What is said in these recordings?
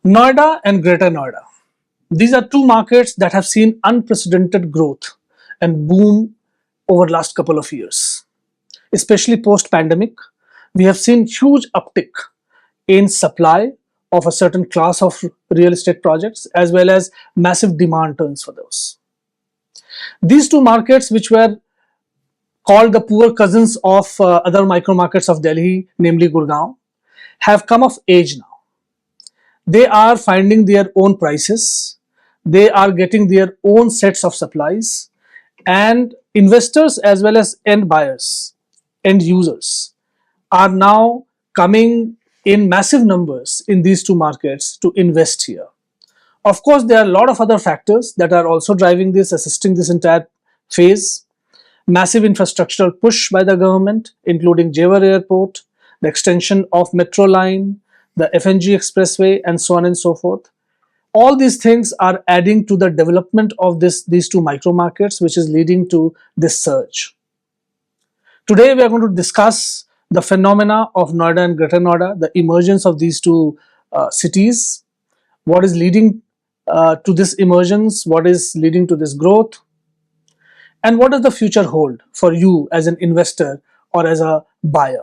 Noida and Greater Noida. These are two markets that have seen unprecedented growth and boom over last couple of years. Especially post-pandemic, we have seen huge uptick in supply of a certain class of real estate projects as well as massive demand turns for those. These two markets, which were called the poor cousins of other micro markets of Delhi, namely Gurgaon, have come of age now. They are finding their own prices, they are getting their own sets of supplies, and investors as well as end buyers, end users are now coming in massive numbers in these two markets to invest here. Of course, there are a lot of other factors that are also driving this, assisting this entire phase. Massive infrastructural push by the government, including Jewar Airport, the extension of Metro Line, the FNG Expressway, and so on and so forth. All these things are adding to the development of these two micro markets, which is leading to this surge. Today, we are going to discuss the phenomena of Noida and Greater Noida, the emergence of these two cities, what is leading to this emergence, what is leading to this growth, and what does the future hold for you as an investor or as a buyer.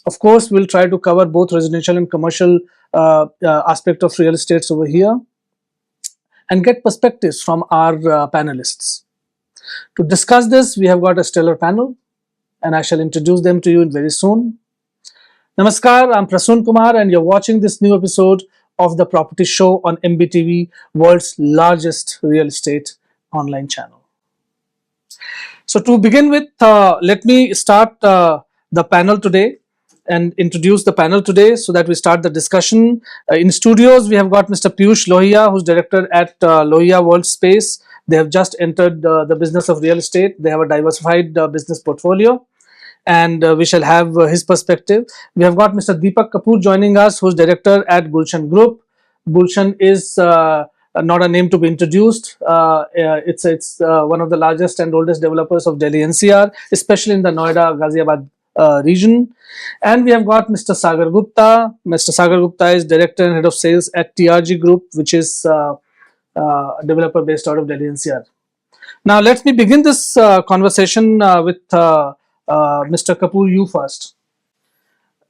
Of course, we'll try to cover both residential and commercial aspect of real estates over here and get perspectives from our panelists. To discuss this, we have got a stellar panel and I shall introduce them to you very soon. Namaskar, I'm Prasun Kumar and you're watching this new episode of the Property Show on MBTV, world's largest real estate online channel. So to begin with, let me start the panel today and introduce the panel today so that we start the discussion. In studios, we have got Mr. Piyush Lohia, who's director at Lohia World Space. They have just entered the business of real estate. They have a diversified business portfolio and we shall have his perspective. We have got Mr. Deepak Kapoor joining us, who's director at Gulshan Group. Gulshan is not a name to be introduced. It's one of the largest and oldest developers of Delhi NCR, especially in the Noida, Ghaziabad region. And we have got Mr. Sagar Gupta. Mr. Sagar Gupta is director and head of sales at TRG Group, which is a developer based out of Delhi NCR. Now, let me begin this conversation with Mr. Kapoor, you first.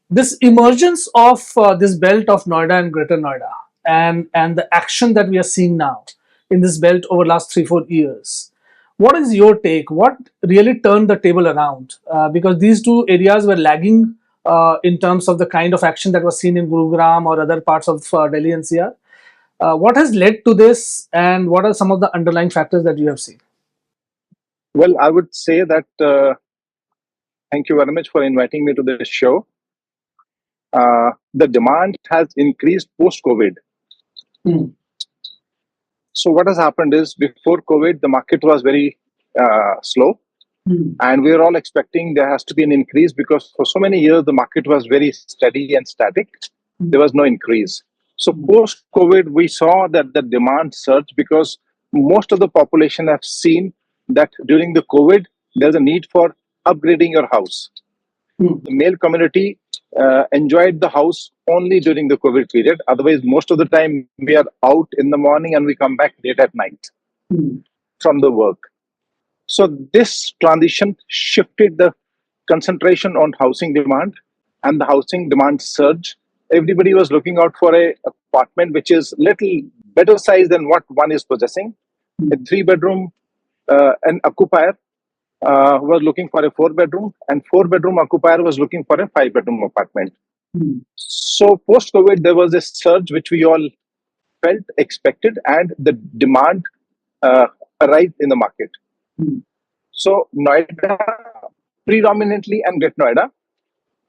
This emergence of this belt of Noida and Greater Noida and the action that we are seeing now in this belt over last 3-4 years. What is your take? What really turned the table around? Because these two areas were lagging in terms of the kind of action that was seen in Gurugram or other parts of Delhi NCR. What has led to this and what are some of the underlying factors that you have seen? Well, I would say that thank you very much for inviting me to this show. The demand has increased post-COVID. So what has happened is before COVID, the market was very slow. And we were all expecting there has to be an increase because for so many years, the market was very steady and static. There was no increase. So post-COVID, we saw that the demand surged because most of the population have seen that during the COVID, there's a need for upgrading your house. The male community enjoyed the house only during the COVID period. Otherwise, most of the time we are out in the morning and we come back late at night from the work. So this transition shifted the concentration on housing demand and the housing demand surge. Everybody was looking out for a apartment which is little better size than what one is possessing. A 3-bedroom, an occupier was looking for a 4-bedroom, and 4-bedroom occupier was looking for a 5-bedroom apartment. So post-COVID, there was a surge which we all felt expected, and the demand arrived in the market. So Noida, predominantly and Greater Noida,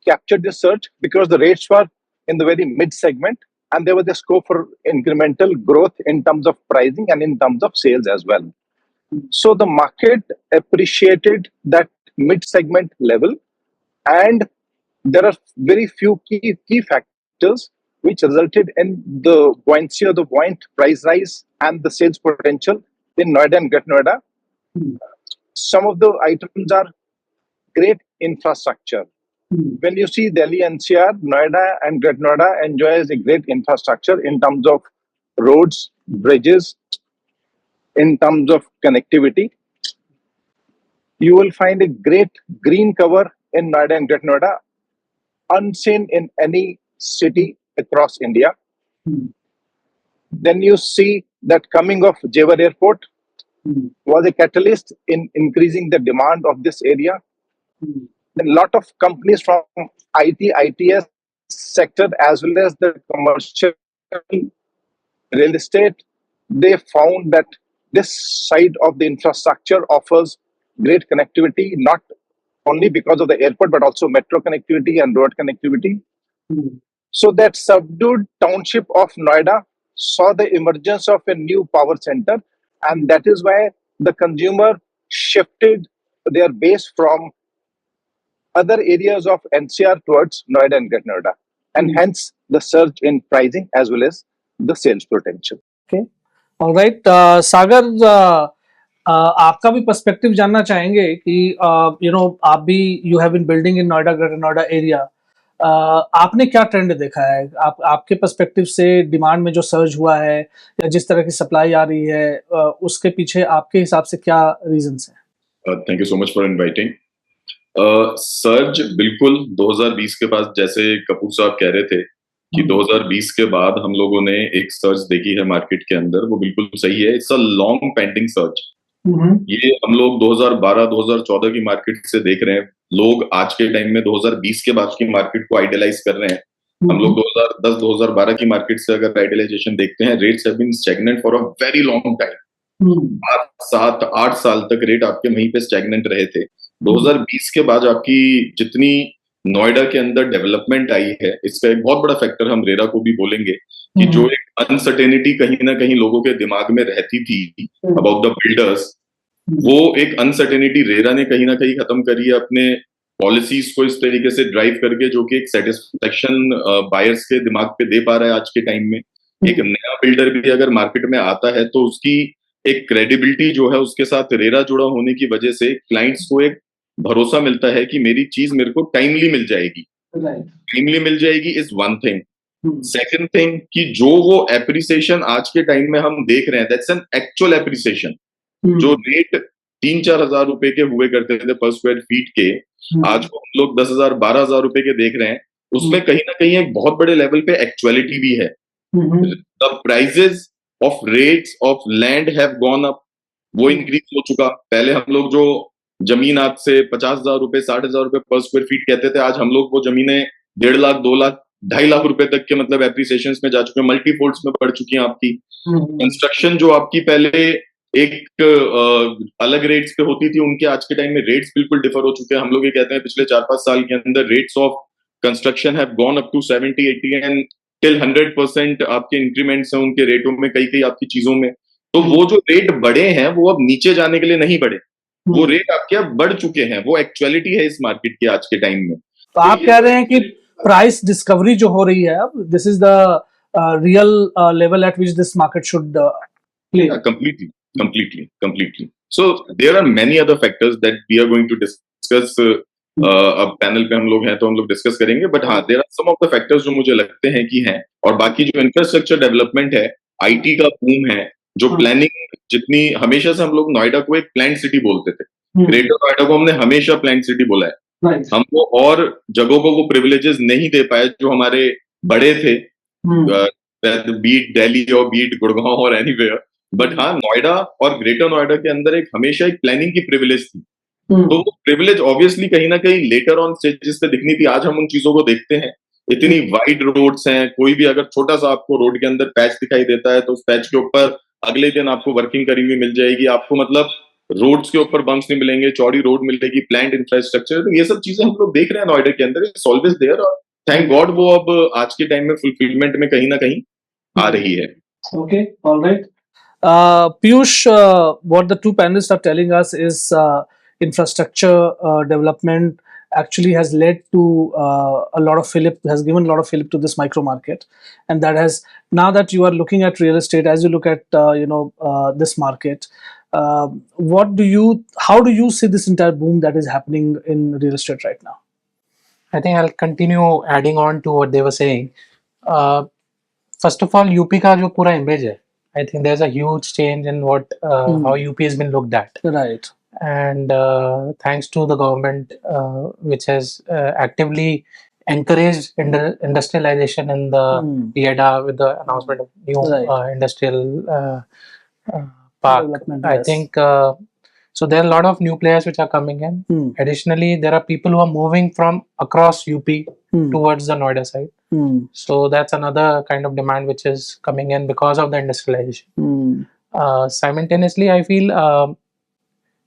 captured this surge because the rates were in the very mid-segment, and there was a scope for incremental growth in terms of pricing and in terms of sales as well. So the market appreciated that mid-segment level, and there are very few key factors which resulted in the buoyancy or the buoyant price rise and the sales potential in Noida and Greater Noida. Some of the items are great infrastructure. When you see Delhi NCR, Noida and Greater Noida enjoys a great infrastructure in terms of roads, bridges, in terms of connectivity. You will find a great green cover in Noida and Greater Noida, unseen in any city across India. Then you see that coming of Jewar Airport was a catalyst in increasing the demand of this area. A lot of companies from ITS sector as well as the commercial real estate, they found that this side of the infrastructure offers great connectivity, not only because of the airport, but also metro connectivity and road connectivity. So that subdued township of Noida saw the emergence of a new power center, and that is why the consumer shifted their base from other areas of NCR towards Noida and Greater Noida, and hence the surge in pricing as well as the sales potential. Okay. All right. सागर, आपका भी perspective जानना चाहेंगे कि आप भी you have been building in Noida greater Noida area, आपने क्या trend देखा है? आपके पर्सपेक्टिव से डिमांड में जो सर्ज हुआ है या जिस तरह की सप्लाई आ रही है, उसके पीछे आपके हिसाब से क्या रीजंस हैं? Thank you so much for inviting. Surge बिल्कुल 2020 के बाद, जैसे कपूर साहब कह रहे थे कि 2020 के बाद हम लोगों ने एक सर्च देखी है मार्केट के अंदर, वो बिल्कुल सही है। It's a long pending search. ये हम लोग 2012-2014 की मार्केट से देख रहे हैं। लोग आज के टाइम में 2020 के बाद की मार्केट को आइडियलाइज कर रहे हैं। हम लोग 2010-2012 की मार्केट से अगर आइडियलाइजेशन देखते हैं, rates have been stagnant for a very long time. 7-8 साल तक रेट आपके वहीं पे स्टैग्नेंट रहे थे। 2020 के बाद आपकी जितनी नोएडा के अंदर डेवलपमेंट आई है, इसका एक बहुत बड़ा फैक्टर हम रेरा को भी बोलेंगे कि जो एक अनसर्टेनिटी कहीं ना कहीं लोगों के दिमाग में रहती थी अबाउट द बिल्डर्स, वो एक अनसर्टेनिटी रेरा ने कहीं ना कहीं खत्म करी है अपने पॉलिसीज को इस तरीके से ड्राइव करके, जो कि एक सेटिस्फेक्शन बायर्स के दिमाग पे दे पा रहा है आज के टाइम में। एक नया बिल्डर भी अगर मार्केट में आता है तो उसकी एक क्रेडिबिलिटी जो है उसके साथ रेरा जुड़ा होने की वजह से क्लाइंट्स को एक भरोसा मिलता है कि मेरी चीज मेरे को टाइमली मिल जाएगी। टाइमली मिल जाएगी is one thing. Second thing कि जो वो एप्रिसिएशन आज के टाइम में हम देख रहे हैं, दैट्स एन एक्चुअल एप्रिसिएशन। जो रेट 3-4 हजार रुपए के हुए करते थे पर स्क्वायर फीट के, आज वो हम लोग 10,000 12,000 रुपए के देख रहे हैं। उसमें कहीं ना कहीं एक बहुत बड़े लेवल पे एक्चुअलिटी भी है। The prices of rates of land have gone up, वो इंक्रीज हो चुका। पहले हम लोग जो जमीन आज से 50,000 रुपए 60,000 रुपए पर स्क्वायर फीट कहते थे, आज हम लोग वो जमीनें 1.5 लाख 2 लाख 2.5 लाख रुपए तक के मतलब एप्रिसिएशन में जा चुके हैं, मल्टीफोल्ड्स में बढ़ चुकी हैं आपकी। कंस्ट्रक्शन जो आपकी पहले एक अलग रेट्स पे होती थी, उनके आज के टाइम में रेट्स बिल्कुल डिफर हो चुके हैं। हम लोग ये कहते हैं पिछले 4-5 साल के अंदर rates of construction have gone up to 70-80 and till 100% आपके इंक्रीमेंट्स हैं उनके रेटों में, कई कई आपकी चीजों में। तो वो जो रेट बढ़े हैं वो अब नीचे जाने के लिए नहीं बढ़े, वो रेट आपके अब बढ़ चुके हैं। वो एक्चुअलिटी है इस मार्केट की आज के टाइम में। तो आप कह रहे हैं कि प्राइस डिस्कवरी जो हो रही है अब, this is the real level eight which this market should play. Completely. So there are many other factors that we are going to discuss. अब पैनल पे हम लोग हैं तो हम लोग डिस्कस करेंगे, बट हाँ, there are some of the factors जो मुझे लगते हैं कि हैं। और बाकी जो इंफ्रास्ट्रक्चर डेवलपमेंट है, आईटी का बूम है, जो प्लानिंग जितनी, हमेशा से हम लोग नोएडा को एक प्लान्ड सिटी बोलते थे। ग्रेटर नोएडा को हमने हमेशा प्लान्ड सिटी बोला है। हमको और जगहों को वो प्रिविलेजेस नहीं दे पाए जो हमारे बड़े थे, बीट दिल्ली और बीट गुड़गांव और एनीवेयर। बट हाँ, नोएडा और ग्रेटर नोएडा के अंदर एक हमेशा एक प्लानिंग की प्रिविलेज थी। तो वो प्रिविलेज ऑब्वियसली कहीं ना कहीं लेटर ऑन स्टेजेस पे दिखनी थी। आज हम उन चीजों को देखते हैं, इतनी वाइड रोड्स हैं, कोई भी अगर छोटा सा आपको रोड के अंदर पैच दिखाई देता है तो उस पैच के ऊपर अगले दिन आपको वर्किंग करी हुई मिल जाएगी। आपको मतलब रोड्स के ऊपर बम्प्स नहीं मिलेंगे, चौड़ी रोड मिलेगी, प्लान्ड इंफ्रास्ट्रक्चर। तो ये सब चीजें हम लोग देख रहे हैं नोएडा के अंदर, इट्स ऑलवेज देयर। और थैंक गॉड वो अब आज के टाइम में फुलफिलमेंट में कहीं ना कहीं आ रही है। Okay, alright. Piyush, what the two panelists are telling us is infrastructure development actually has led to a lot of fillip, has given a lot of fillip to this micro market, and that has, now that you are looking at real estate, as you look at this market, how do you see this entire boom that is happening in real estate right now? I think I'll continue adding on to what they were saying. Uh, First of all, UP का जो पूरा image है, I think there's a huge change in what how UP has been looked at. Right. And thanks to the government, which has actively encouraged industrialization in the EDA with the announcement of new industrial park. Development, I yes. think so. There are a lot of new players which are coming in. Additionally, there are people who are moving from across UP towards the Noida side. So that's another kind of demand which is coming in because of the industrialization. Simultaneously, I feel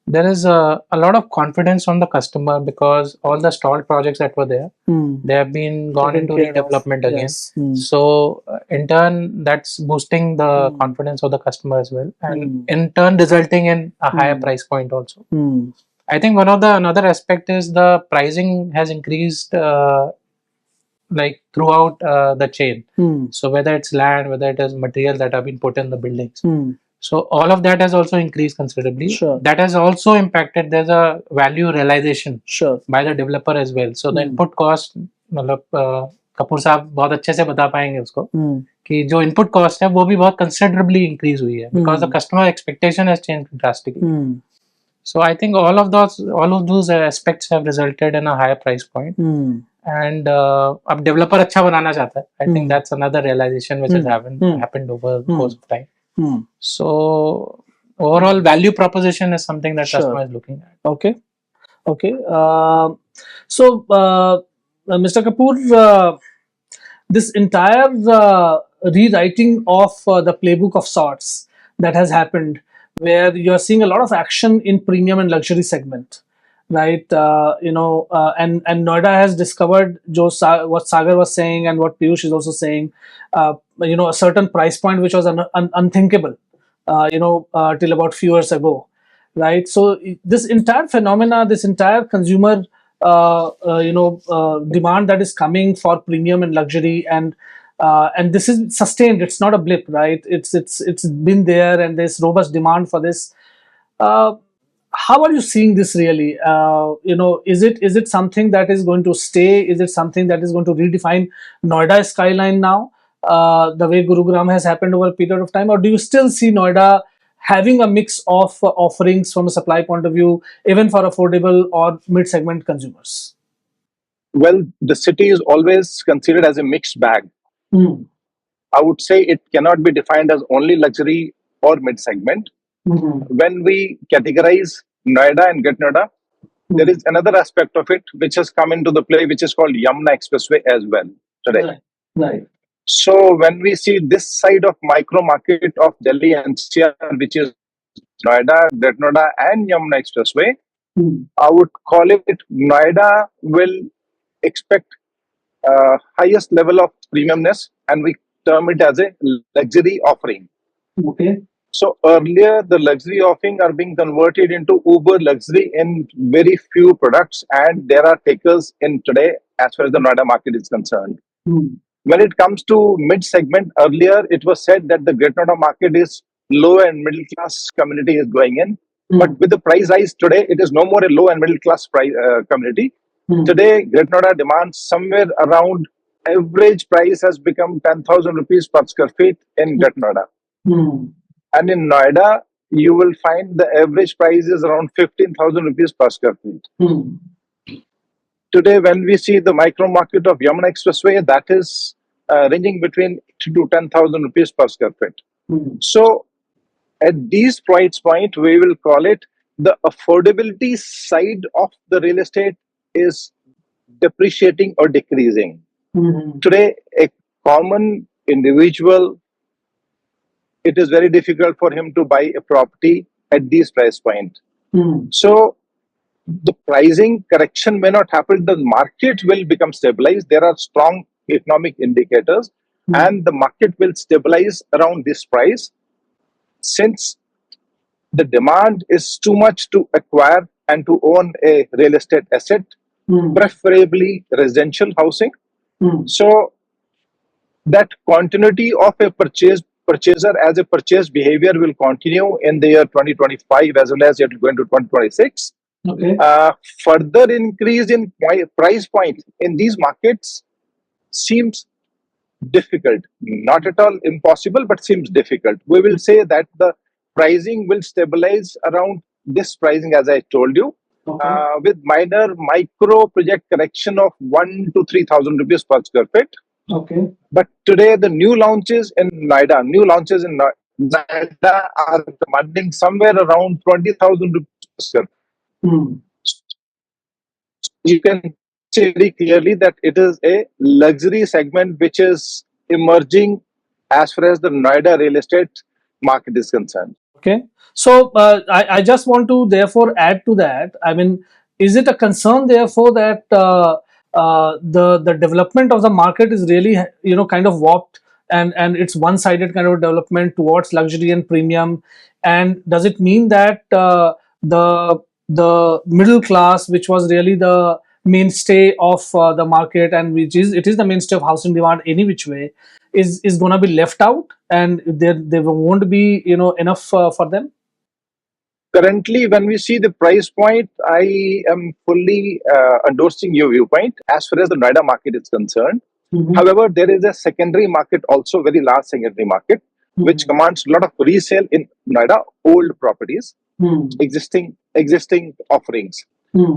there is a lot of confidence on the customer because all the stalled projects that were there, they have been gone Taken into care of. redevelopment again. Yes. So in turn, that's boosting the confidence of the customer as well, and in turn resulting in a higher price point also. I think another aspect is the pricing has increased like throughout the chain. So whether it's land, whether it is material that have been put in the buildings. So all of that has also increased considerably. Sure. That has also impacted. There's a value realization Sure. by the developer as well. So the input cost, मतलब कपूर साहब बहुत अच्छे से बता पाएंगे उसको कि जो input cost है वो भी बहुत considerably increase हुई है because the customer expectation has changed drastically. So I think all of those aspects have resulted in a higher price point. And अब developer अच्छा बनाना चाहता है. I think that's another realization which has happened over the course of time. So overall value proposition is something that customer is looking at. Okay. So Mr. Kapoor, this entire rewriting of the playbook of sorts that has happened, where you are seeing a lot of action in premium and luxury segment, right? And Noida has discovered what Sagar was saying and what Piyush is also saying. A certain price point which was unthinkable, till about few years ago, right? So this entire phenomena, this entire consumer, demand that is coming for premium and luxury, and this is sustained. It's not a blip, right? It's been there, and there's robust demand for this. How are you seeing this really? Is it something that is going to stay? Is it something that is going to redefine Noida skyline now, the way Gurugram has happened over a period of time? Or do you still see Noida having a mix of offerings from a supply point of view, even for affordable or mid-segment consumers? Well, the city is always considered as a mixed bag. I would say it cannot be defined as only luxury or mid-segment. When we categorize Noida and Greater Noida, there is another aspect of it which has come into the play, which is called Yamuna Expressway as well today. Right. So when we see this side of micro market of Delhi NCR, which is Noida, Greater Noida and Yamuna Expressway, I would call it Noida will expect highest level of premiumness, and we term it as a luxury offering. Okay. So earlier, the luxury offering are being converted into uber luxury in very few products, and there are takers in today as far as the Noida market is concerned. When it comes to mid-segment, earlier it was said that the Greater Noida market is low and middle class community is going in. But with the price rise today, it is no more a low and middle class community. Today, Greater Noida demands somewhere around average price has become 10,000 rupees per square feet in Greater Noida. And in Noida, you will find the average price is around 15,000 rupees per square feet. Today, when we see the micro market of Yamuna Expressway, that is ranging between 8 to 10,000 rupees per square feet. So, at these price point, we will call it the affordability side of the real estate is depreciating or decreasing. Today, a common individual, it is very difficult for him to buy a property at these price point. So the pricing correction may not happen. The market will become stabilized. There are strong economic indicators, and the market will stabilize around this price. Since the demand is too much to acquire and to own a real estate asset, preferably residential housing. So that continuity of a purchaser as a purchase behavior will continue in the year 2025 as well as going to 2026. Okay. Further increase in price point in these markets seems difficult. Not at all impossible, but seems difficult. We will say that the pricing will stabilize around this pricing, as I told you, with minor micro project correction of 1 to 3,000 rupees per square feet. Okay. But today, the new launches in Noida, are demanding somewhere around 20,000 rupees per square feet. You can see very clearly that it is a luxury segment which is emerging as far as the Noida real estate market is concerned. Okay. So I just want to therefore add to that. I mean, is it a concern therefore that the development of the market is really kind of warped, and it's one sided kind of development towards luxury and premium, and does it mean that the middle class, which was really the mainstay of the market, and it is the mainstay of housing demand any which way, is going to be left out, and there won't be enough for them? Currently, when we see the price point, I am fully endorsing your viewpoint as far as the Noida market is concerned. However, there is a secondary market also, very large secondary market, which commands a lot of resale in Noida, old properties, existing offerings.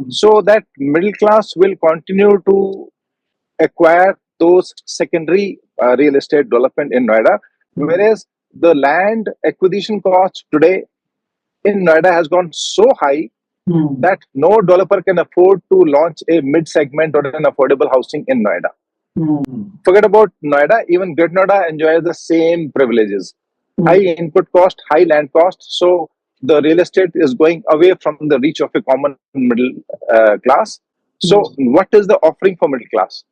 So that middle class will continue to acquire those secondary real estate development in Noida, whereas the land acquisition cost today in Noida has gone so high that no developer can afford to launch a mid-segment or an affordable housing in Noida. Forget about Noida, even Greater Noida enjoys the same privileges. High input cost, high land cost. So the real estate is going away from the reach of a common middle class. So what is the offering for middle class?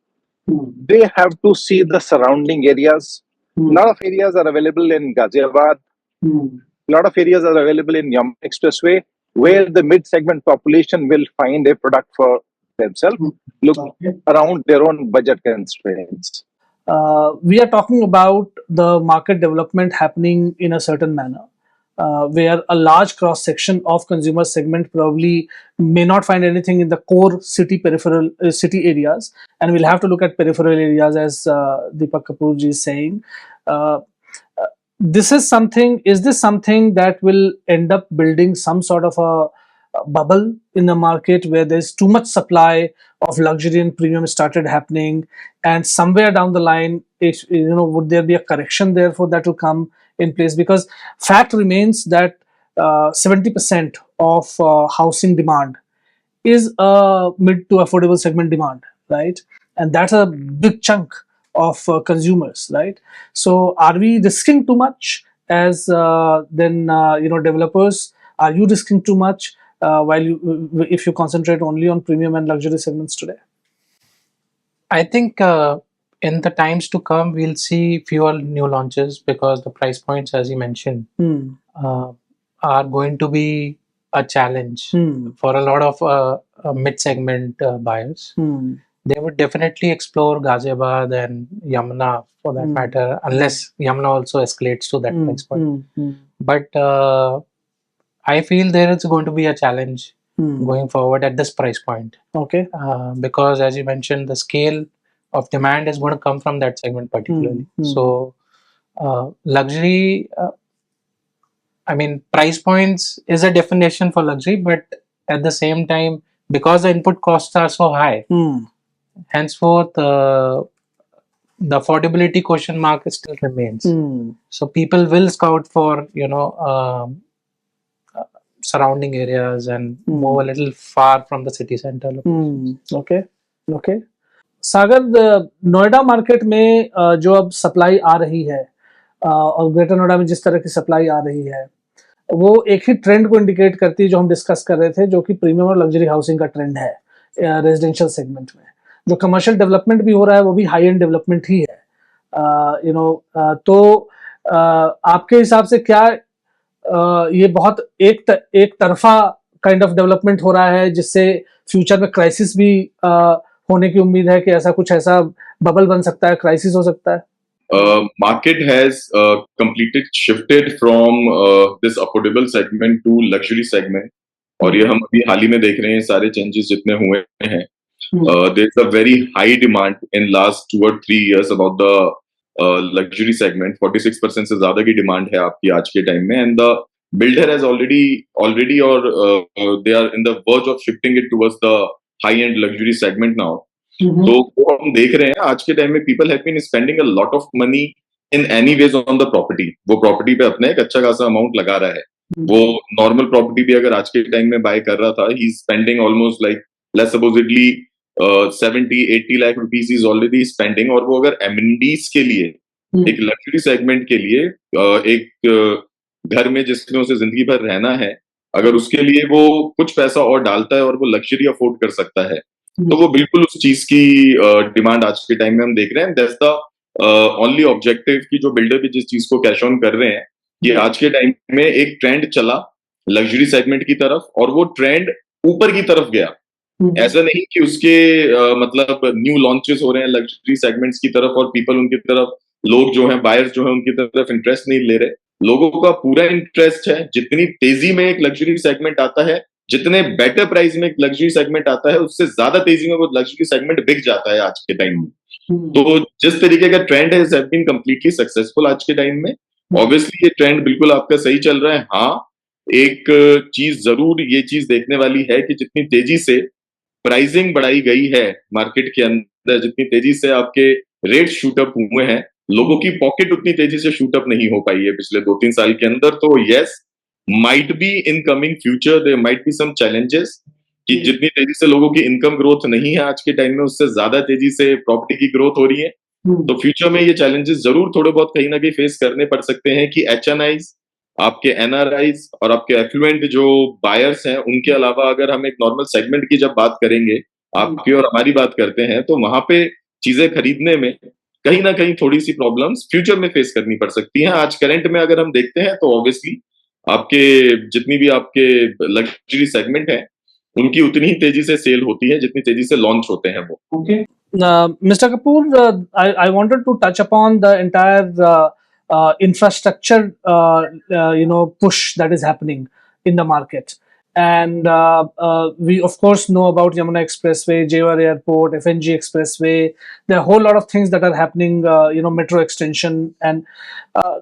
They have to see the surrounding areas. A lot of areas are available in Ghaziabad. A lot of areas are available in Yamuna Expressway, where the mid-segment population will find a product for themselves, look around their own budget constraints. We are talking about the market development happening in a certain manner, where a large cross section of consumer segment probably may not find anything in the core city peripheral city areas, and we'll have to look at peripheral areas, as Deepak Kapoor ji is saying. Is this something that will end up building some sort of a bubble in the market, where there's too much supply of luxury and premium started happening, and somewhere down the line, would there be a correction therefore that will come in place? Because fact remains that 70% of housing demand is a mid to affordable segment demand, right? And that's a big chunk of consumers, right? So are we risking too much as developers? Are you risking too much if you concentrate only on premium and luxury segments today? I think in the times to come, we'll see fewer new launches, because the price points, as you mentioned, are going to be a challenge for a lot of mid-segment buyers. They would definitely explore Ghaziabad and Yamuna, for that matter, unless Yamuna also escalates to that price point. But I feel there is going to be a challenge going forward at this price point. Okay. Because, as you mentioned, the scale of demand is going to come from that segment particularly. So luxury, I mean, price points is a definition for luxury, but at the same time, because the input costs are so high, henceforth the affordability question mark still remains. So people will scout for surrounding areas and move a little far from the city center locations. Okay. Sagar, Noida market में जो अब supply आ रही है, और greater Noida में जिस तरह की सप्लाई आ रही है, वो एक ही ट्रेंड को इंडिकेट करती है जो हम डिस्कस कर रहे थे, जो कि प्रीमियम और लग्जरी हाउसिंग का ट्रेंड है रेजिडेंशियल सेगमेंट में. जो कमर्शियल डेवलपमेंट भी हो रहा है वो भी हाई एंड डेवलपमेंट ही है. तो आपके हिसाब से क्या ये बहुत एक तरफा काइंड ऑफ डेवलपमेंट हो रहा है, जिससे फ्यूचर में क्राइसिस भी होने की उम्मीद है कि ऐसा बबल बन सकता है, क्राइसिस हो सकता है? Market has completely shifted from this affordable segment to luxury segment. और ये हम अभी हाल ही में देख रहे हैं सारे चेंजेस जितने हुए हैं. There's a very high demand in last 2 or 3 years about the luxury segment. 46% से ज्यादा की डिमांड है आपकी आज के टाइम में, and the builder has already or they are in the verge of shifting it towards the high end luxury segment now. तो वो हम देख रहे हैं आज के टाइम में people have been spending a lot of money in any ways on the property. वो प्रॉपर्टी पे अपना एक अच्छा खासा अमाउंट लगा रहा है. वो नॉर्मल प्रॉपर्टी भी अगर आज के टाइम में बाय कर रहा था, he is spending almost like let's supposedly 70-80 lakh rupees is already spending. और वो अगर एमिनिटीज के लिए, एक लग्जरी सेगमेंट के लिए, एक घर में जिसमें उसे जिंदगी भर रहना है, अगर उसके लिए वो कुछ पैसा और डालता है और वो लग्जरी अफोर्ड कर सकता है, तो वो बिल्कुल उस चीज की डिमांड आज के टाइम में हम देख रहे हैं. दैट्स द ओनली ऑब्जेक्टिव की जो बिल्डर भी जिस चीज को कैश ऑन कर रहे हैं, ये आज के टाइम में एक ट्रेंड चला लग्जरी सेगमेंट की तरफ, और वो ट्रेंड ऊपर की तरफ गया. ऐसा नहीं कि उसके मतलब न्यू लॉन्चेस हो रहे हैं लग्जरी सेगमेंट्स की तरफ और पीपल उनकी तरफ, लोग जो हैं बायर्स जो हैं उनकी तरफ इंटरेस्ट नहीं ले रहे. लोगों का पूरा इंटरेस्ट है. जितनी तेजी में एक लग्जरी सेगमेंट आता है, जितने बेटर प्राइस में एक लग्जरी सेगमेंट आता है, उससे ज्यादा तेजी में वो लग्जरी सेगमेंट बिक जाता है आज के टाइम में. तो जिस तरीके का ट्रेंड है, हैज बीन कंप्लीटली सक्सेसफुल आज के टाइम में. ऑब्वियसली ये ट्रेंड बिल्कुल आपका सही चल रहा है. हाँ, एक चीज जरूर ये चीज देखने वाली है कि जितनी तेजी से प्राइसिंग बढ़ाई गई है मार्केट के अंदर, जितनी तेजी से आपके रेट शूटअप हुए हैं, लोगों की पॉकेट उतनी तेजी से शूटअप नहीं हो पाई है पिछले 2-3 साल के अंदर. तो yes, might be in coming future there might be some challenges कि जितनी तेजी से लोगों की इनकम ग्रोथ नहीं है आज के टाइम में, उससे ज्यादा तेजी से प्रॉपर्टी की ग्रोथ हो रही है. तो फ्यूचर में ये चैलेंजेस जरूर थोड़े बहुत कहीं ना कहीं फेस करने पड़ सकते हैं कि एचएनआईज, आपके एनआरआईज और आपके एफ्लुएंट जो बायर्स हैं, उनके अलावा अगर हम एक नॉर्मल सेगमेंट की जब बात करेंगे, आपकी और हमारी बात करते हैं, तो वहां पे चीजें खरीदने में कहीं ना कहीं थोड़ी सी प्रॉब्लम्स फ्यूचर में फेस करनी पड़ सकती हैं. आज करंट में अगर हम देखते हैं तो ऑब्वियसली आपके जितनी भी आपके लग्जरी सेगमेंट है, उनकी उतनी ही तेजी से सेल होती है जितनी तेजी से लॉन्च होते हैं वो. Okay. Mr. Kapoor, I wanted to touch upon the entire infrastructure, push that is happening in the market. And we, of course, know about Yamuna Expressway, Jewar Airport, FNG Expressway. There are a whole lot of things that are happening, metro extension. And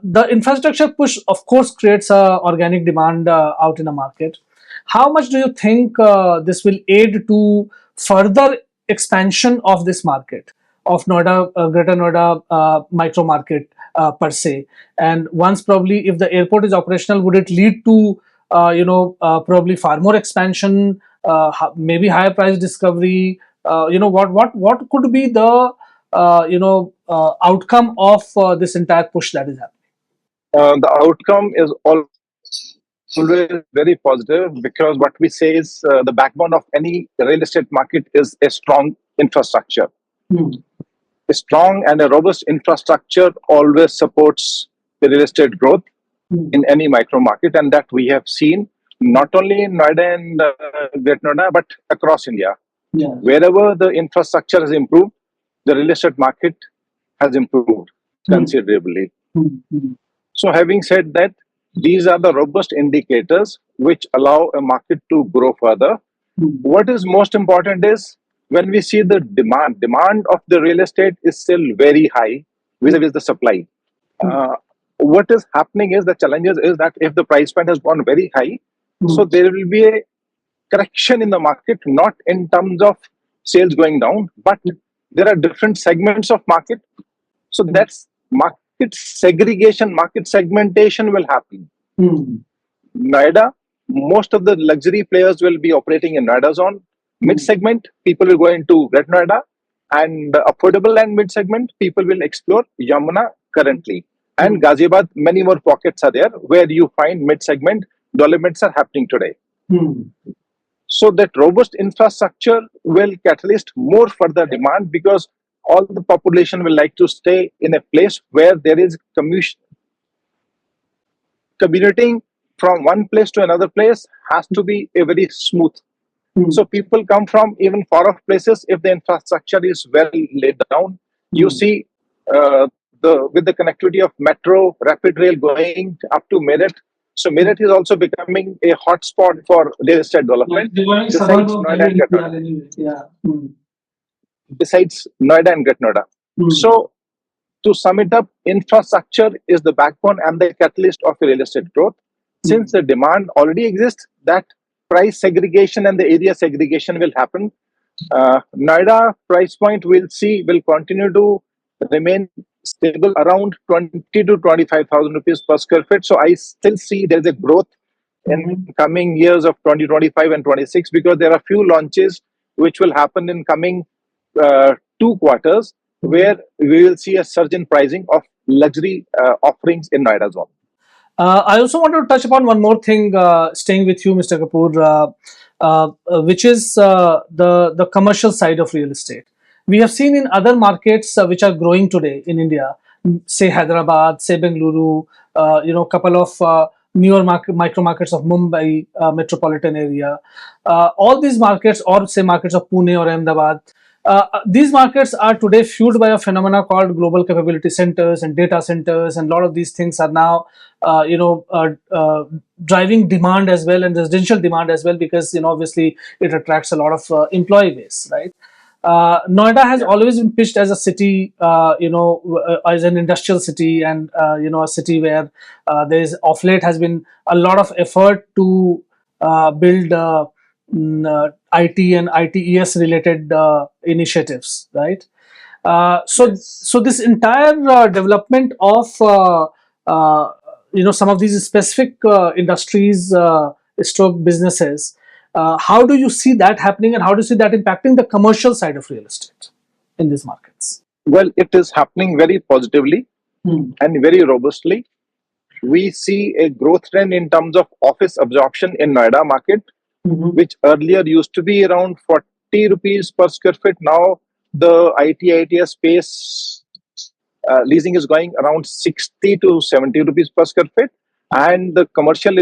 the infrastructure push, of course, creates a organic demand out in the market. How much do you think this will aid to further expansion of this market, of Noida, Greater Noida micro market per se? And once probably if the airport is operational, would it lead to probably far more expansion, maybe higher price discovery? What could be the outcome of this entire push that is happening? The outcome is always very positive, because what we say is the backbone of any real estate market is a strong infrastructure. A strong and a robust infrastructure always supports the real estate growth in any micro market, and that we have seen not only in Noida and Greater Noida, but across India. Wherever the infrastructure has improved, the real estate market has improved considerably. So having said that, these are the robust indicators which allow a market to grow further. What is most important is when we see the demand of the real estate is still very high vis-a-vis the supply. What is happening is, the challenges is that if the price point has gone very high, so there will be a correction in the market, not in terms of sales going down, but there are different segments of market. So that's market segregation, market segmentation will happen. Noida, most of the luxury players will be operating in Noida zone. Mid-segment, people will go into Red Noida, and affordable and mid-segment, people will explore Yamuna currently. And Ghaziabad, many more pockets are there where you find mid-segment developments are happening today. So that robust infrastructure will catalyst more further demand, because all the population will like to stay in a place where there is commuting from one place to another place has to be a very smooth. So people come from even far off places. If the infrastructure is well laid down, you see with the connectivity of metro, rapid rail going up to Meerut, So Meerut is also becoming a hotspot for real estate development. Besides Noida and Greater Noida. Besides Noida and Greater Noida. So to sum it up, infrastructure is the backbone and the catalyst of real estate growth. Since the demand already exists, that price segregation and the area segregation will happen. Noida price point will continue to remain stable around 20 to 25,000 rupees per square feet. So I still see there is a growth in coming years of 2025 and 26 because there are few launches which will happen in coming 2 quarters where we will see a surge in pricing of luxury offerings in Noida zone. I also want to touch upon one more thing, staying with you, Mr. Kapoor, which is the commercial side of real estate. We have seen in other markets which are growing today in India, say Hyderabad, say Bengaluru, couple of newer micro markets of Mumbai metropolitan area. All these markets, or say markets of Pune or Ahmedabad, these markets are today fueled by a phenomena called global capability centers and data centers, and a lot of these things are now driving demand as well, and residential demand as well, because obviously it attracts a lot of employee base, right? Noida has always been pitched as a city, as an industrial city, and a city where there is of late has been a lot of effort to build IT and ITES related initiatives, right? So this entire development of some of these specific industries, stroke businesses, how do you see that happening, and how do you see that impacting the commercial side of real estate in these markets? Well, it is happening very positively and very robustly. We see a growth trend in terms of office absorption in Noida market, which earlier used to be around 40 rupees per square feet. Now the ITES space leasing is going around 60 to 70 rupees per square feet, and the commercial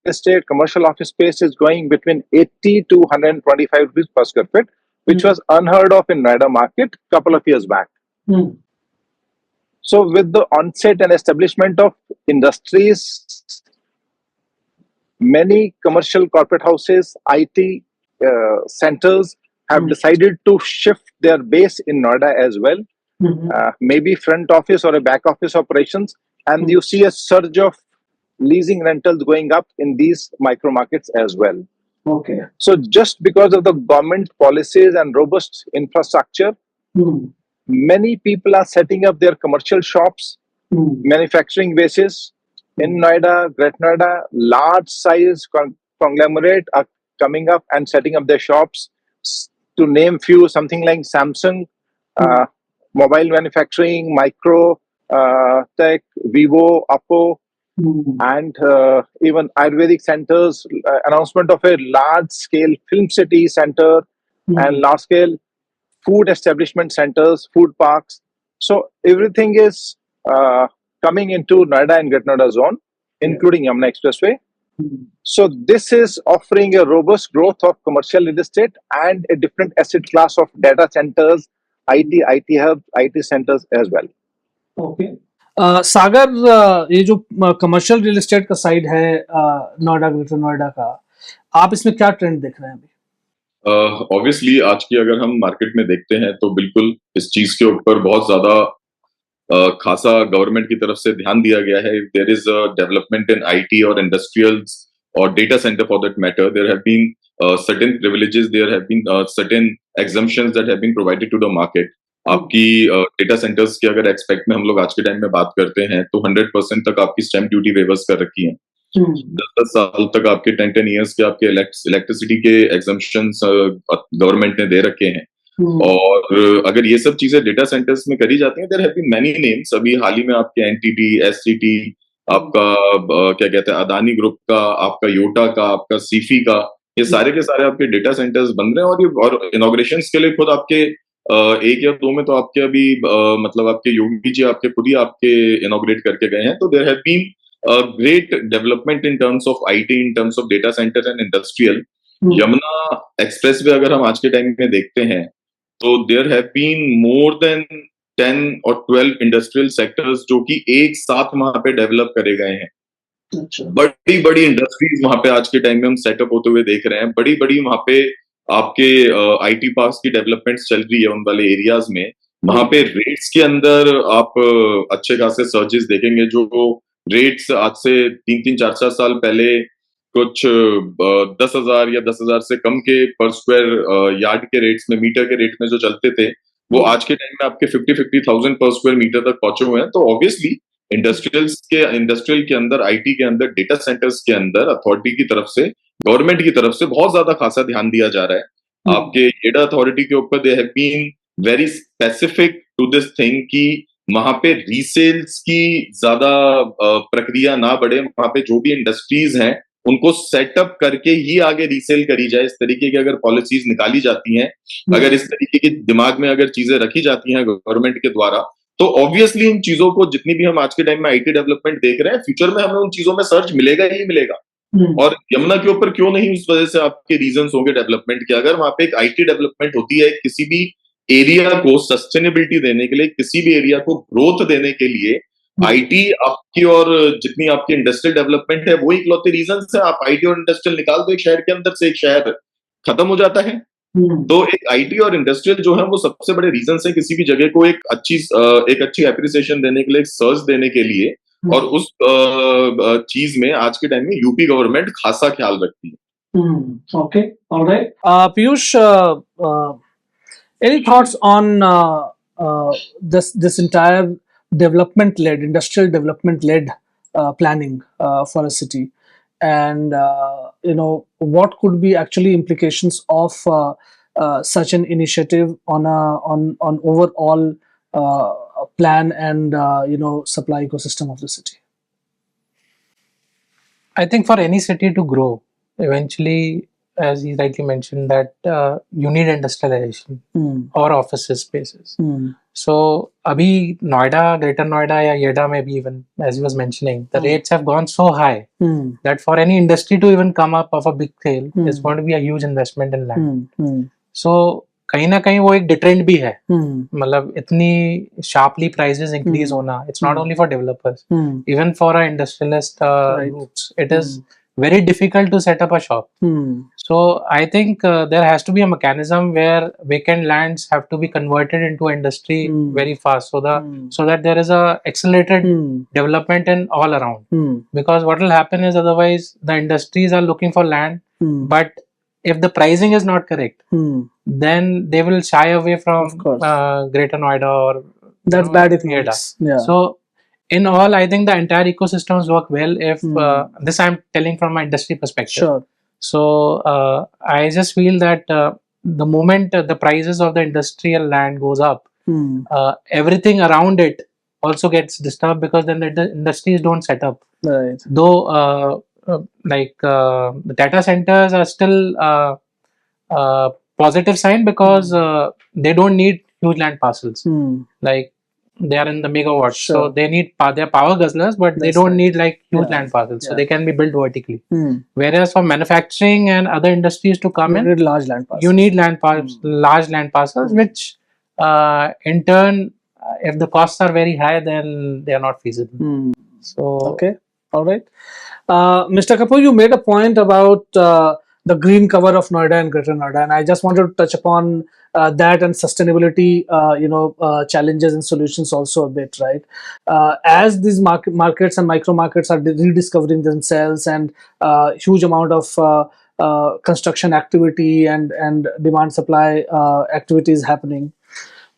estate, commercial office space is going between 80 to 125 rupees per square feet, which was unheard of in Noida market couple of years back. So with the onset and establishment of industries, many commercial corporate houses, IT centers have decided to shift their base in Noida as well. Maybe front office or a back office operations, and you see a surge of leasing rentals going up in these micro markets as well. Okay. So just because of the government policies and robust infrastructure, many people are setting up their commercial shops, manufacturing bases in Noida, Greater Noida. Large size conglomerate are coming up and setting up their shops. To name few, something like Samsung, mobile manufacturing, Micro, Tech, Vivo, Oppo, and even Ayurvedic centers. Announcement of a large-scale film city center and large-scale food establishment centers, food parks. So everything is coming into Noida and Greater Noida zone, including Yamuna Expressway. So this is offering a robust growth of commercial real estate and a different asset class of data centers, IT hubs, IT centers as well. Okay. सागर, ये जो commercial real estate का side है Noida, greater Noida का, आप इसमें क्या trend देख रहे हैं अभी? ऑब्वियसली आज की अगर हम मार्केट में देखते हैं तो बिल्कुल इस चीज के ऊपर बहुत ज्यादा खासा गवर्नमेंट की तरफ से ध्यान दिया गया है. There is a development in IT और इंडस्ट्रियल्स और data center for that matter. There have been certain privileges, there have been certain exemptions that have been provided to the market. आपकी डेटा सेंटर्स के अगर expect में हम लोग आज के टाइम में बात करते हैं तो 100% तक आपकी स्टैम्प ड्यूटी वेवर्स कर रखी है. 10 साल तक आपके 10 ईयर्स के आपके इलेक्ट्रिसिटी के एग्जम्पशंस गवर्नमेंट ने दे रखे हैं. और अगर ये सब चीजें डेटा सेंटर्स में करी जाती हैं, there have been many names. अभी हाल ही में आपके एनटीटी, एससीटी, आपका क्या कहते हैं अदानी ग्रुप का, आपका योटा का, आपका सीफी का, ये सारे के सारे आपके डेटा सेंटर्स बन रहे हैं. और इनॉग्रेशंस के लिए खुद आपके 1 या 2 में तो आपके अभी मतलब आपके योगी जी आपके खुद ही आपके इनॉग्रेट करके गए हैं. तो there have been great development in terms of IT, in terms of data center and industrial. Yamuna expressway अगर हम आज के टाइम में देखते हैं तो there have been more than 10 और 12 इंडस्ट्रियल सेक्टर्स जो कि एक साथ वहां पे डेवलप करे गए हैं. बड़ी बड़ी इंडस्ट्रीज वहां पे आज के टाइम में हम सेटअप होते हुए देख रहे हैं। बड़ी बड़ी वहां पे आपके आईटी पार्क्स की डेवलपमेंट्स चल रही है उन वाले एरियाज में। वहां पे रेट्स के अंदर आप अच्छे खासे सर्जेस देखेंगे। जो रेट्स आज से 3-4 साल पहले कुछ 10,000 या 10,000 से कम के पर स्क्वायर यार्ड के रेट्स में, मीटर के रेट में जो चलते थे, वो आज के टाइम में आपके 50,000 पर स्क्वायर मीटर तक पहुंचे हुए हैं। तो ऑब्वियसली इंडस्ट्रियल के अंदर, आईटी के अंदर, डेटा सेंटर्स के अंदर अथॉरिटी की तरफ से, गवर्नमेंट की तरफ से बहुत ज्यादा खासा ध्यान दिया जा रहा है। आपके एडा अथॉरिटी के ऊपर they have been very specific to this thing कि वहां पे रीसेल्स की ज्यादा प्रक्रिया ना बढ़े। वहां पे जो भी इंडस्ट्रीज हैं उनको सेटअप करके ही आगे रीसेल करी जाए। इस तरीके की अगर पॉलिसीज निकाली जाती हैं, अगर इस तरीके की दिमाग में अगर चीजें रखी जाती हैं गवर्नमेंट के द्वारा, तो ऑब्वियसली इन चीजों को, जितनी भी हम आज के टाइम में आईटी डेवलपमेंट देख रहे हैं, फ्यूचर में हमें उन चीजों में सर्च मिलेगा ही मिलेगा। और यमुना के ऊपर क्यों नहीं, उस वजह से आपके रीजंस होंगे डेवलपमेंट के। अगर वहां पे एक आईटी डेवलपमेंट होती है, किसी भी एरिया को सस्टेनेबिलिटी देने के लिए, किसी भी एरिया को ग्रोथ देने के लिए, आईटी आपकी और जितनी आपकी इंडस्ट्रियल डेवलपमेंट है, वो इकलौते रीजन है। आप आईटी और इंडस्ट्रियल निकाल दो एक शहर के अंदर से, एक शहर खत्म हो जाता है। तो एक आईटी और इंडस्ट्रियल जो है वो सबसे बड़े रीजन है किसी भी जगह को एक अच्छी एप्रिसिएशन देने के लिए, एक सर्च देने के लिए। और उस चीज में आज के टाइम में यूपी गवर्नमेंट खासा ख्याल रखती है। Okay, all right. Piyush, any thoughts on this entire development-led, industrial development-led planning for a city, and what could be actually implications of such an initiative on overall plan and supply ecosystem of the city? I think for any city to grow, eventually, as he rightly mentioned, that you need industrialization or office spaces. So, abhi Noida, Greater Noida, या Yeda में भी, even as he was mentioning, the rates have gone so high that for any industry to even come up of a big scale is going to be a huge investment in land. So, कहीं ना कहीं वो एक डिट्रेंड भी है। मतलब इतनी sharply prices increase होना, it's not only for developers, even for a industrialist groups, it is very difficult to set up a shop. So I think there has to be a mechanism where vacant lands have to be converted into industry very fast, so that there is a accelerated development in all around. Because what will happen is, otherwise the industries are looking for land, but if the pricing is not correct, then they will shy away from Greater Noida or that's bad economics. Yeah. So in all, I think the entire ecosystems work well if this I'm telling from my industry perspective. Sure. So I just feel that the moment the prices of the industrial land goes up, everything around it also gets disturbed, because then the industries don't set up. Right. Though the data centers are still positive sign, because they don't need huge land parcels. Like they are in the megawatts, so they need their power guzzlers, but they don't need like huge land parcels, so they can be built vertically. Whereas for manufacturing and other industries to come you need large land parcels. You need large land parcels, which in turn, if the costs are very high, then they are not feasible. So okay, all right. Mr. Kapoor, you made a point about the green cover of Noida and Greater Noida, and I just wanted to touch upon that and sustainability, challenges and solutions also a bit, right? As these markets and micro markets are rediscovering themselves, and huge amount of construction activity and demand supply activities happening.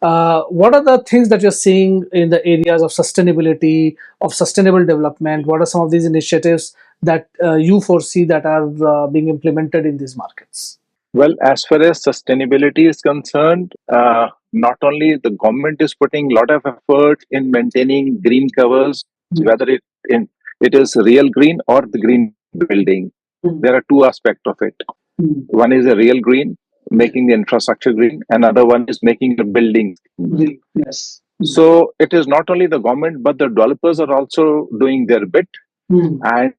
What are the things that you're seeing in the areas of sustainability, of sustainable development? What are some of these initiatives that you foresee that are being implemented in these markets? Well, as far as sustainability is concerned, not only the government is putting a lot of effort in maintaining green covers, whether it is real green or the green building. There are two aspects of it. One is a real green, making the infrastructure green. Another one is making the buildings green. Yes. So it is not only the government, but the developers are also doing their bit. And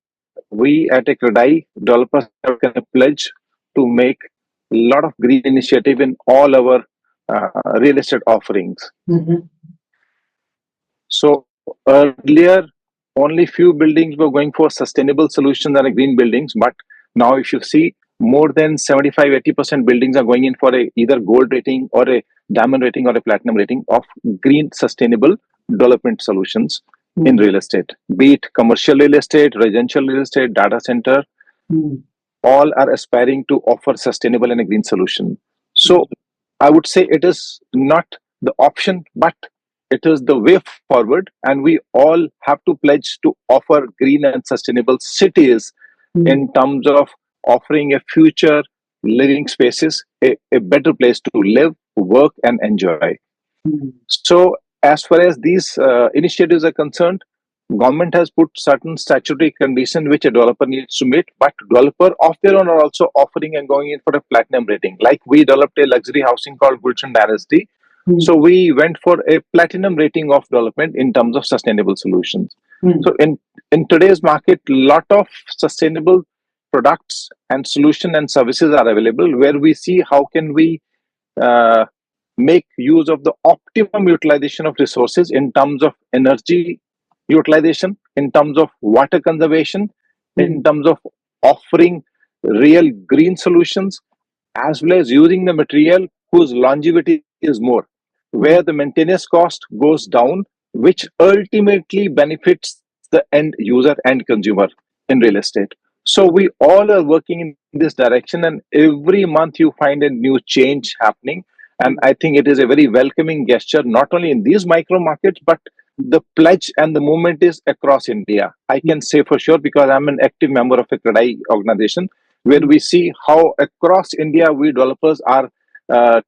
we at Ekradai, developers have a pledge to make a lot of green initiative in all our real estate offerings. So earlier, only few buildings were going for sustainable solutions and green buildings. But now, if you see, more than 75-80% buildings are going in for either gold rating or a diamond rating or a platinum rating of green sustainable development solutions in real estate, be it commercial real estate, residential real estate, data center. All are aspiring to offer sustainable and a green solution. So I would say it is not the option, but it is the way forward, and we all have to pledge to offer green and sustainable cities in terms of offering a future living spaces, a better place to live, work, and enjoy. So, as far as these initiatives are concerned, government has put certain statutory condition which a developer needs to meet, but developer of their own are also offering and going in for a platinum rating. Like we developed a luxury housing called Gulshan Dynasty. So we went for a platinum rating of development in terms of sustainable solutions. So in today's market, lot of sustainable products and solution and services are available where we see how can we uh, make use of the optimum utilization of resources in terms of energy utilization, in terms of water conservation, in terms of offering real green solutions, as well as using the material whose longevity is more, where the maintenance cost goes down, which ultimately benefits the end user and consumer in real estate. So we all are working in this direction, and every month you find a new change happening. And I think it is a very welcoming gesture, not only in these micro markets, but the pledge and the movement is across India. I can say for sure because I'm an active member of a CREDAI organization where we see how across India we developers are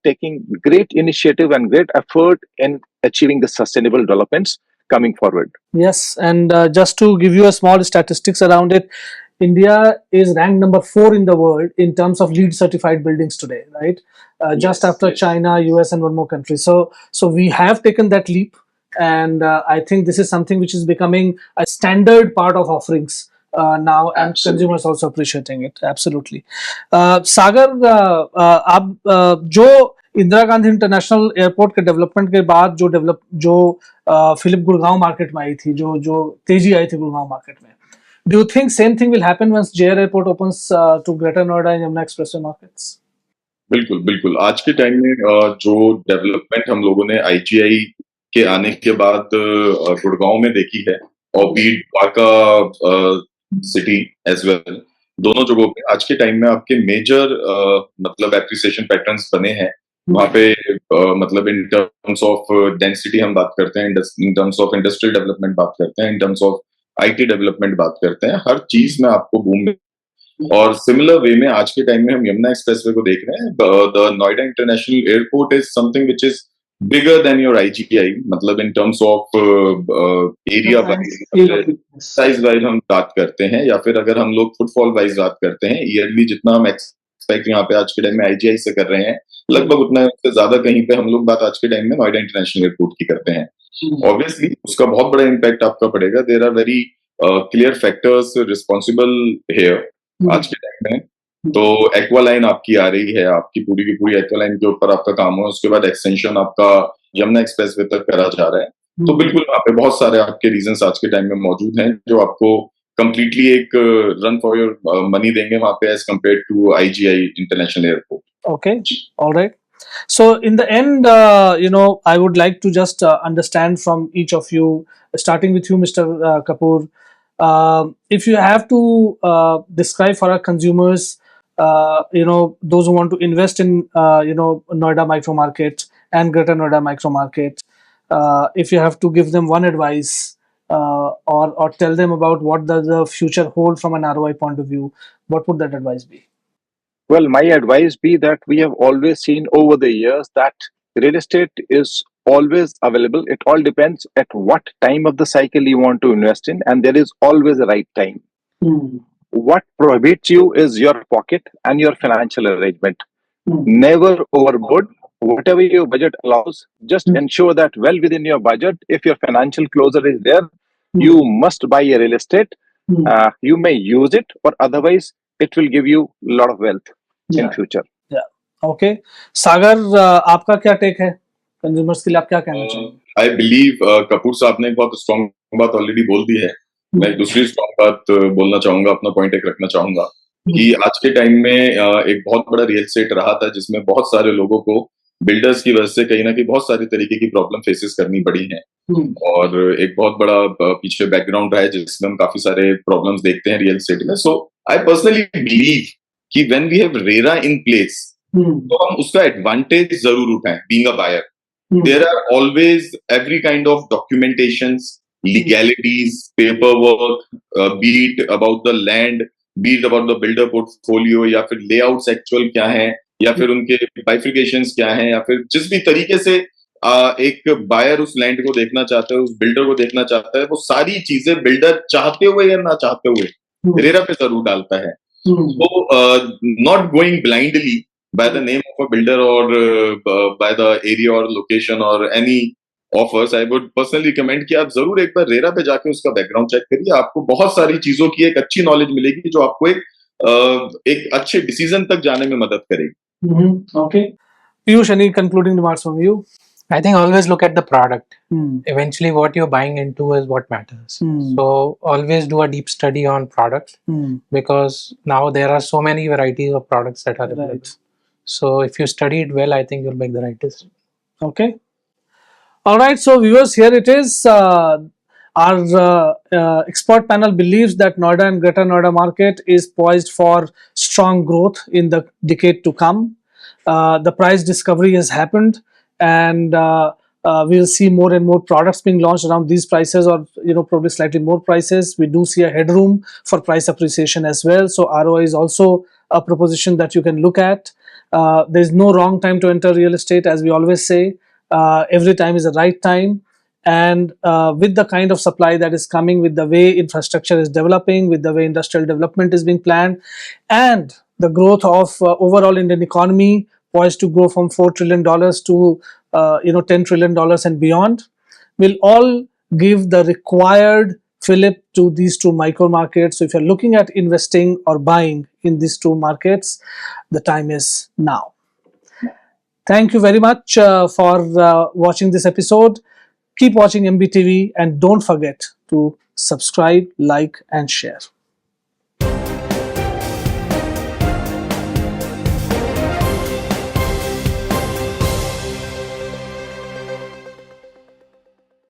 taking great initiative and great effort in achieving the sustainable developments coming forward. Yes, and just to give you a small statistics around it, India is ranked number 4 in the world in terms of LEED certified buildings today, right? Just after China, US, and one more country. So we have taken that leap, and I think this is something which is becoming a standard part of offerings now, and consumers also appreciating it. Absolutely. सागर, आप जो Indira Gandhi international airport के development के बाद जो Philip Gurgaon market में आई थी, जो तेजी आई थी गुड़गांव मार्केट में, do you think same thing will happen once JR Airport opens to Greater Noida and Yamuna Expressway markets? बिल्कुल बिल्कुल। आज के टाइम में जो डेवलपमेंट हम लोगों ने आईजीआई के आने के बाद गुड़गांव में देखी है, और beat Dwarka city as well, दोनों जगहों पे आज के टाइम में आपके मेजर मतलब एप्रिसिएशन पैटर्न्स बने हैं। वहाँ पे मतलब इन टर्म्स ऑफ डेंसिटी हम बात करते हैं, इन टर्म्स ऑफ इंडस्ट्रियल डेवलपमेंट बात करते हैं, इन टर्म्स ऑफ आईटी डेवलपमेंट बात करते हैं, हर चीज में आपको बूम। और सिमिलर वे में आज के टाइम में हम यमुना एक्सप्रेसवे को देख रहे हैं। The Noida international airport is something which is bigger than your IGI, मतलब in terms of area wise, size wise हम बात करते हैं, या फिर अगर हम लोग फुटफॉल वाइज बात करते हैं, ईयरली जितना हम एक्सपेक्ट यहाँ पे आज के टाइम में आईजीआई से कर रहे हैं, लगभग उतना से ज्यादा कहीं पे हम लोग बात आज के टाइम में नोएडा इंटरनेशनल एयरपोर्ट की करते हैं। ऑब्वियसली उसका बहुत बड़ा इम्पैक्ट आपका पड़ेगा। There are very clear factors responsible here आज के टाइम में। तो एक्वा लाइन आपकी आ रही है, आपकी पूरी की पूरी एक्वा लाइन के ऊपर आपका काम हो, उसके बाद एक्सटेंशन आपका यमुना एक्सप्रेसवे तक करा जा रहा है। तो बिल्कुल वहाँ पे बहुत सारे आपके रीजंस आज के टाइम में मौजूद हैं जो आपको कंप्लीटली एक रन फॉर योर मनी देंगे वहाँ पे as compare to IGI international airport. Okay, all right. So in the end, I would like to just understand from each of you, starting with you, Mr. Kapoor. If you have to describe for our consumers, those who want to invest in, Noida micro market and Greater Noida micro market, if you have to give them one advice or tell them about what does the future hold from an ROI point of view, what would that advice be? Well, my advice be that we have always seen over the years that real estate is always available. It all depends at what time of the cycle you want to invest in, and there is always a right time. What prohibits you is your pocket and your financial arrangement. Never overboard. Whatever your budget allows, just ensure that well within your budget. If your financial closure is there, you must buy a real estate. You may use it, or otherwise it will give you a lot of wealth in future. Yeah. Okay. Sagar, आपका क्या take है consumers के लिए, आप क्या कहना चाहेंगे? I believe Kapoor साहब ने बहुत स्ट्रॉन्ग बात ऑलरेडी बोल दी है मैं एक दूसरी स्ट्रॉन्ग बात बोलना चाहूंगा, अपना पॉइंट एक रखना चाहूंगा कि आज के टाइम में एक बहुत बड़ा रियल एस्टेट रहा था जिसमें बहुत सारे लोगों को बिल्डर्स की वजह से कहीं ना कहीं बहुत सारी तरीके की प्रॉब्लम फेसेस करनी पड़ी हैं। और एक बहुत बड़ा पीछे बैकग्राउंड रहा है जिसमें हम काफी सारे प्रॉब्लम्स देखते हैं रियल एस्टेट में। सो आई पर्सनली बिलीव कि when we have RERA in place तो हम उसका एडवांटेज जरूर उठाएं। Being a buyer, there are always every kind of documentations, legalities, paperwork, be it about the land, be it about the builder portfolio, या फिर layouts actual क्या है, या फिर उनके bifurcations क्या है, या फिर जिस भी तरीके से एक बायर उस लैंड को देखना चाहता है, उस बिल्डर को देखना चाहता है, वो सारी चीजें बिल्डर चाहते हुए या ना चाहते हुए रेरा पे जरूर डालता है। So not going blindly by the name of a builder or by the area or location or any offers, I would personally recommend कि आप जरूर एक बार रेरा पे जाके उसका बैकग्राउंड चेक करिए। आपको बहुत सारी चीजों की एक अच्छी नॉलेज मिलेगी जो आपको एक अच्छे डिसीजन तक जाने में मदद करेगी। Okay. Piyush, any concluding remarks from you? I think always look at the product. Eventually, what you're buying into is what matters. So always do a deep study on products because now there are so many varieties of products that are available. Right. So if you study it well, I think you'll make the right decision. Okay. All right. So viewers, here it is. Our expert panel believes that Noida and Greater Noida market is poised for strong growth in the decade to come. The price discovery has happened, and we'll see more and more products being launched around these prices, or probably slightly more prices. We do see a headroom for price appreciation as well. So ROI is also a proposition that you can look at. There's no wrong time to enter real estate, as we always say. Every time is the right time. And with the kind of supply that is coming, with the way infrastructure is developing, with the way industrial development is being planned, and the growth of overall Indian economy poised to grow from $4 trillion to $10 trillion and beyond, will all give the required fillip to these two micro markets. So if you're looking at investing or buying in these two markets, the time is now. Thank you very much for watching this episode. Keep watching MBTV and don't forget to subscribe, like and share.